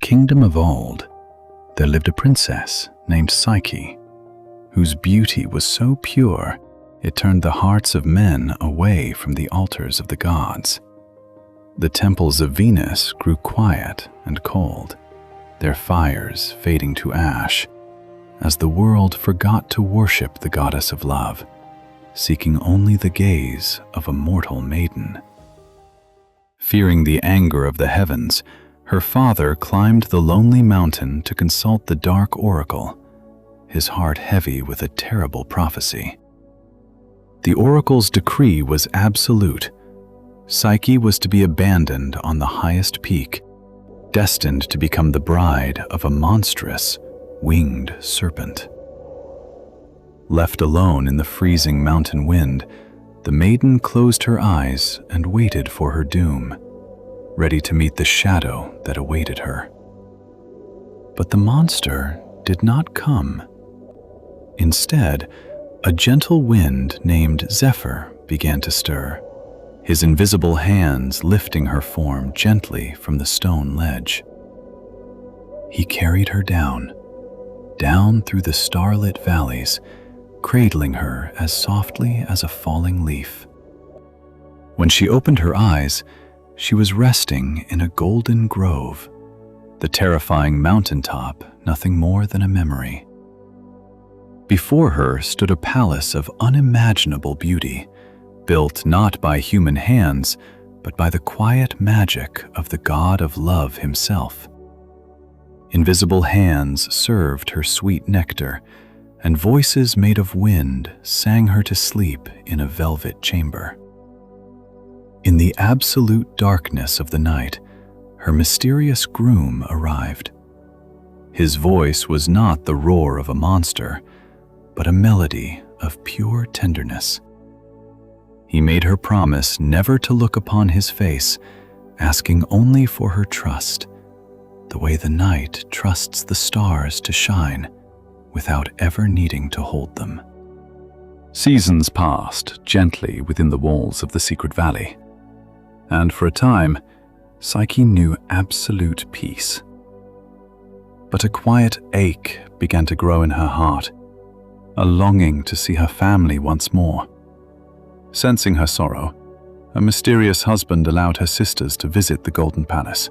kingdom of old, there lived a princess named Psyche, whose beauty was so pure it turned the hearts of men away from the altars of the gods. The temples of Venus grew quiet and cold, their fires fading to ash, as the world forgot to worship the goddess of love, seeking only the gaze of a mortal maiden. Fearing the anger of the heavens, her father climbed the lonely mountain to consult the dark oracle, his heart heavy with a terrible prophecy. The oracle's decree was absolute. Psyche was to be abandoned on the highest peak, destined to become the bride of a monstrous, winged serpent. Left alone in the freezing mountain wind, the maiden closed her eyes and waited for her doom, ready to meet the shadow that awaited her. But the monster did not come. Instead, a gentle wind named Zephyr began to stir, his invisible hands lifting her form gently from the stone ledge. He carried her down through the starlit valleys, cradling her as softly as a falling leaf. When she opened her eyes, she was resting in a golden grove, the terrifying mountaintop nothing more than a memory. Before her stood a palace of unimaginable beauty, built not by human hands, but by the quiet magic of the god of love himself. Invisible hands served her sweet nectar, and voices made of wind sang her to sleep in a velvet chamber. In the absolute darkness of the night, her mysterious groom arrived. His voice was not the roar of a monster, but a melody of pure tenderness. He made her promise never to look upon his face, asking only for her trust, the way the night trusts the stars to shine without ever needing to hold them. Seasons passed gently within the walls of the secret valley, and for a time, Psyche knew absolute peace. But a quiet ache began to grow in her heart, a longing to see her family once more. Sensing her sorrow, a mysterious husband allowed her sisters to visit the Golden Palace.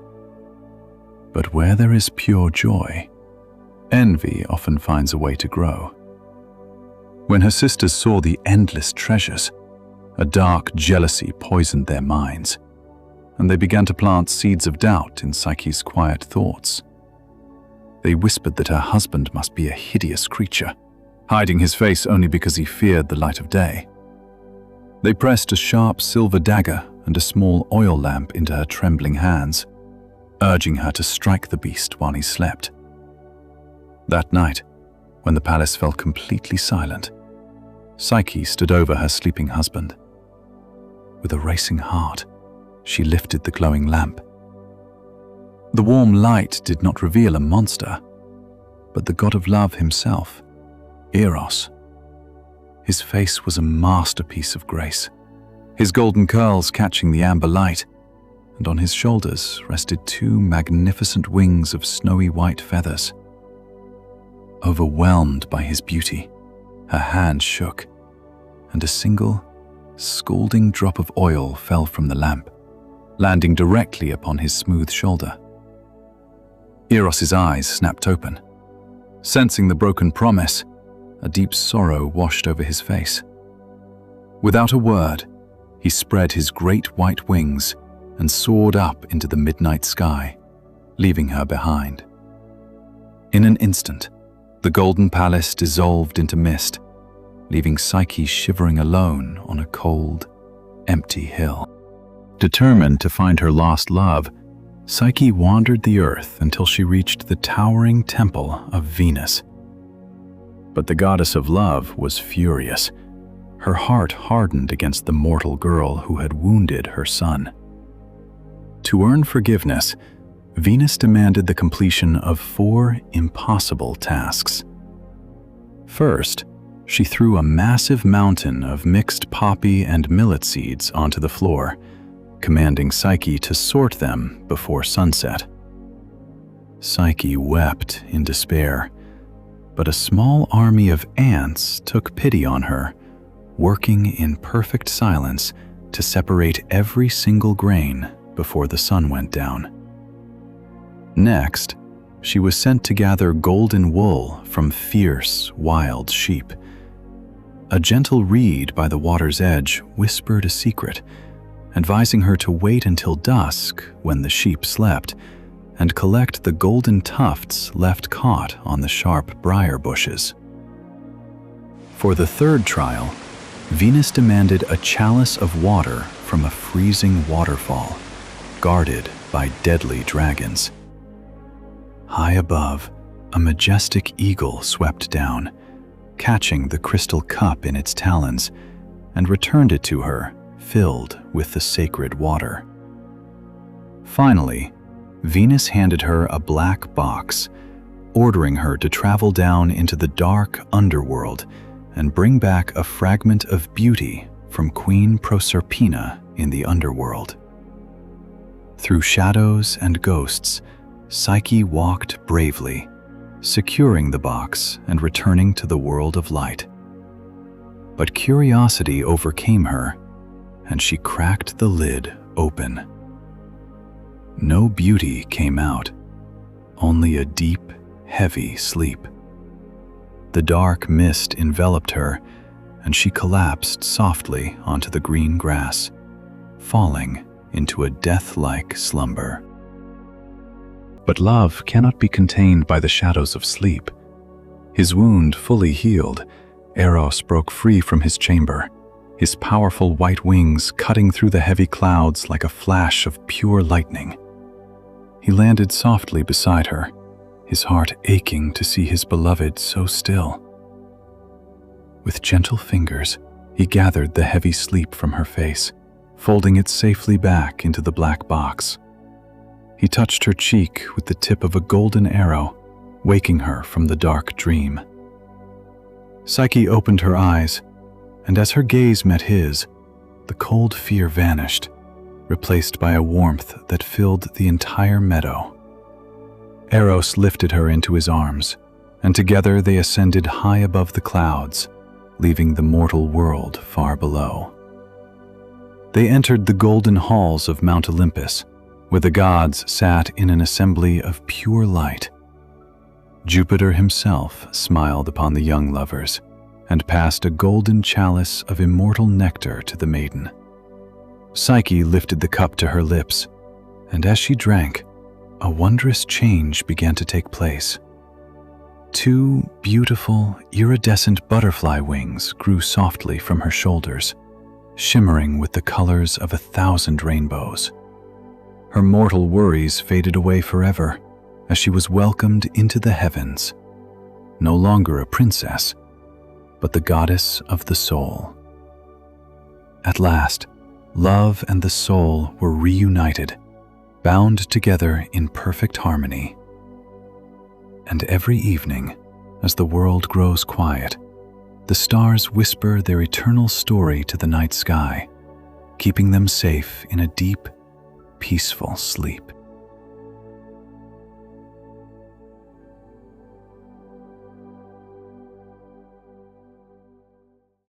But where there is pure joy, envy often finds a way to grow. When her sisters saw the endless treasures, a dark jealousy poisoned their minds, and they began to plant seeds of doubt in Psyche's quiet thoughts. They whispered that her husband must be a hideous creature, hiding his face only because he feared the light of day. They pressed a sharp silver dagger and a small oil lamp into her trembling hands, urging her to strike the beast while he slept. That night, when the palace fell completely silent, Psyche stood over her sleeping husband. With a racing heart, she lifted the glowing lamp. The warm light did not reveal a monster, but the god of love himself, Eros. His face was a masterpiece of grace, his golden curls catching the amber light, and on his shoulders rested two magnificent wings of snowy white feathers. Overwhelmed by his beauty, her hand shook, and a single, scalding drop of oil fell from the lamp, landing directly upon his smooth shoulder. Eros's eyes snapped open. Sensing the broken promise, a deep sorrow washed over his face. Without a word, he spread his great white wings and soared up into the midnight sky, leaving her behind. In an instant, the Golden Palace dissolved into mist, leaving Psyche shivering alone on a cold, empty hill. Determined to find her lost love, Psyche wandered the earth until she reached the towering temple of Venus. But the goddess of love was furious. Her heart hardened against the mortal girl who had wounded her son. To earn forgiveness, Venus demanded the completion of 4 impossible tasks. First, she threw a massive mountain of mixed poppy and millet seeds onto the floor, commanding Psyche to sort them before sunset. Psyche wept in despair, but a small army of ants took pity on her, working in perfect silence to separate every single grain before the sun went down. Next, she was sent to gather golden wool from fierce, wild sheep. A gentle reed by the water's edge whispered a secret, advising her to wait until dusk when the sheep slept and collect the golden tufts left caught on the sharp briar bushes. For the third trial, Venus demanded a chalice of water from a freezing waterfall, guarded by deadly dragons. High above, a majestic eagle swept down, catching the crystal cup in its talons, and returned it to her, filled with the sacred water. Finally, Venus handed her a black box, ordering her to travel down into the dark underworld and bring back a fragment of beauty from Queen Proserpina in the underworld. Through shadows and ghosts, Psyche walked bravely, securing the box and returning to the world of light. But curiosity overcame her, and she cracked the lid open. No beauty came out, only a deep, heavy sleep. The dark mist enveloped her, and she collapsed softly onto the green grass, falling into a death-like slumber. But love cannot be contained by the shadows of sleep. His wound fully healed, Eros broke free from his chamber, his powerful white wings cutting through the heavy clouds like a flash of pure lightning. He landed softly beside her, his heart aching to see his beloved so still. With gentle fingers, he gathered the heavy sleep from her face, folding it safely back into the black box. He touched her cheek with the tip of a golden arrow, waking her from the dark dream. Psyche opened her eyes, and as her gaze met his, the cold fear vanished, replaced by a warmth that filled the entire meadow. Eros lifted her into his arms, and together they ascended high above the clouds, leaving the mortal world far below. They entered the golden halls of Mount Olympus, where the gods sat in an assembly of pure light. Jupiter himself smiled upon the young lovers and passed a golden chalice of immortal nectar to the maiden. Psyche lifted the cup to her lips, and as she drank, a wondrous change began to take place. Two beautiful, iridescent butterfly wings grew softly from her shoulders, shimmering with the colors of 1,000 rainbows. Her mortal worries faded away forever as she was welcomed into the heavens, no longer a princess, but the goddess of the soul. At last, love and the soul were reunited, bound together in perfect harmony. And every evening, as the world grows quiet, the stars whisper their eternal story to the night sky, keeping them safe in a deep, peaceful sleep.